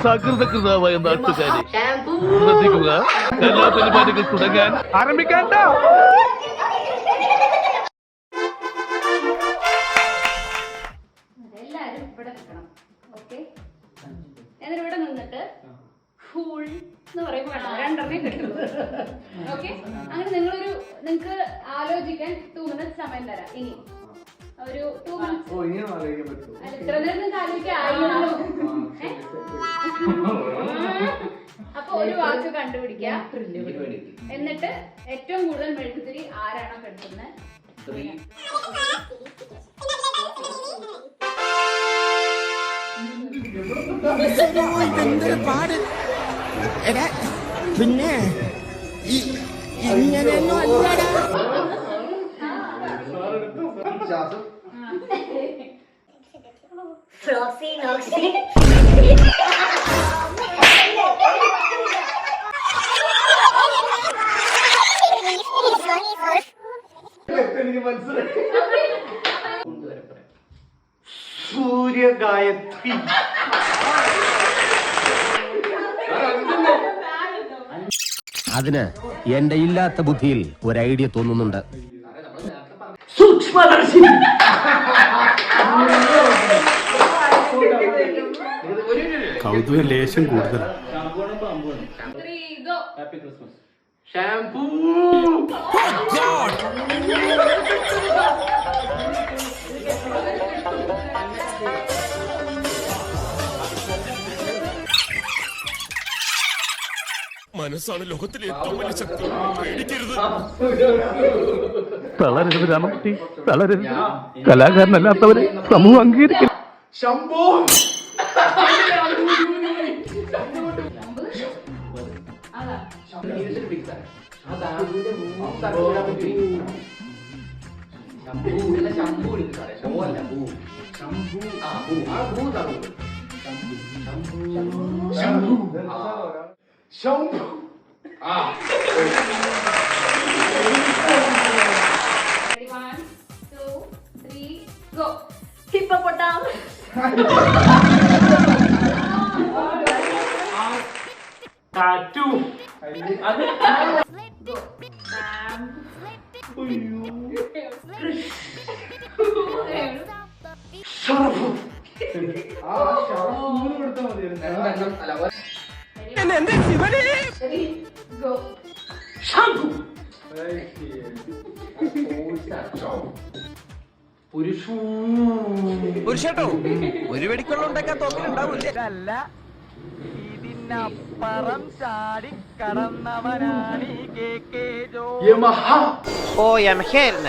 സകൃതകൃതമായ നാട്ടുകാരെ ശ്രദ്ധിക്കുക. എല്ലാ പരിപാടികൾ തുടങ്ങാൻ ആരംഭിക്കാൻ. എല്ലാരും ഇവിടെ നിൽക്കണം. ഓക്കെ, എന്നിട്ട് ഇവിടെ നിന്നിട്ട് ഫുൾ എന്ന് പറയുമ്പോൾ രണ്ടെണ്ണേ കിട്ടുള്ളൂ. ഓക്കെ, അങ്ങനെ നിങ്ങൾക്ക് ആലോചിക്കാൻ 2 minutes സമയം തരാം. ഇനി ഒരു 2 minutes. ഇത്ര നേരം നിങ്ങൾക്ക് ആലോചിക്കാമല്ലോ. അപ്പൊ ഒരു വാക്ക് കണ്ടുപിടിക്കുക. എന്നിട്ട് ഏറ്റവും കൂടുതൽ മെഴുകുതിരി ആരാണോ കെട്ടുന്നത് പിന്നെ ഇങ്ങനെയൊന്നും അല്ലടാ. സൂര്യഗായത്രി. അതിന് എന്റെ ഇല്ലാത്ത ബുദ്ധിയിൽ ഒരു ഐഡിയ തോന്നുന്നുണ്ട്. സൂക്ഷ്മദർശിനി. കൗതുക ലേശം കൂടുതൽ. ഷാംപൂ. മനസ്സാണ് ലോകത്തിലെ ഏറ്റവും വലിയ ശക്തി. പേടിക്കരുത്. തളരരുത് രാമകുട്ടി, തളരരുത്. കലാകാരനല്ലാത്തവരെ സമൂഹം അംഗീകരിക്കും. ശംഭോ. ടാറ്റു. പുരുഷേട്ടോ, ഒരു വെടിക്കൊള്ള ഉണ്ടാക്കാൻ തോന്നുന്നുണ്ടാവില്ല. ഇതിനപ്പുറം ചാടി കടന്നവനാണ് ഓ യമഹേന.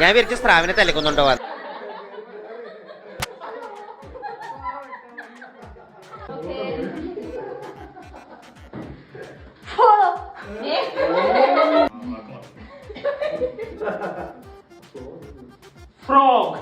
ഞാൻ വിരിച്ച സ്രാവിനെ തലക്കുന്നുണ്ടോ? ഫ്രോഗ്.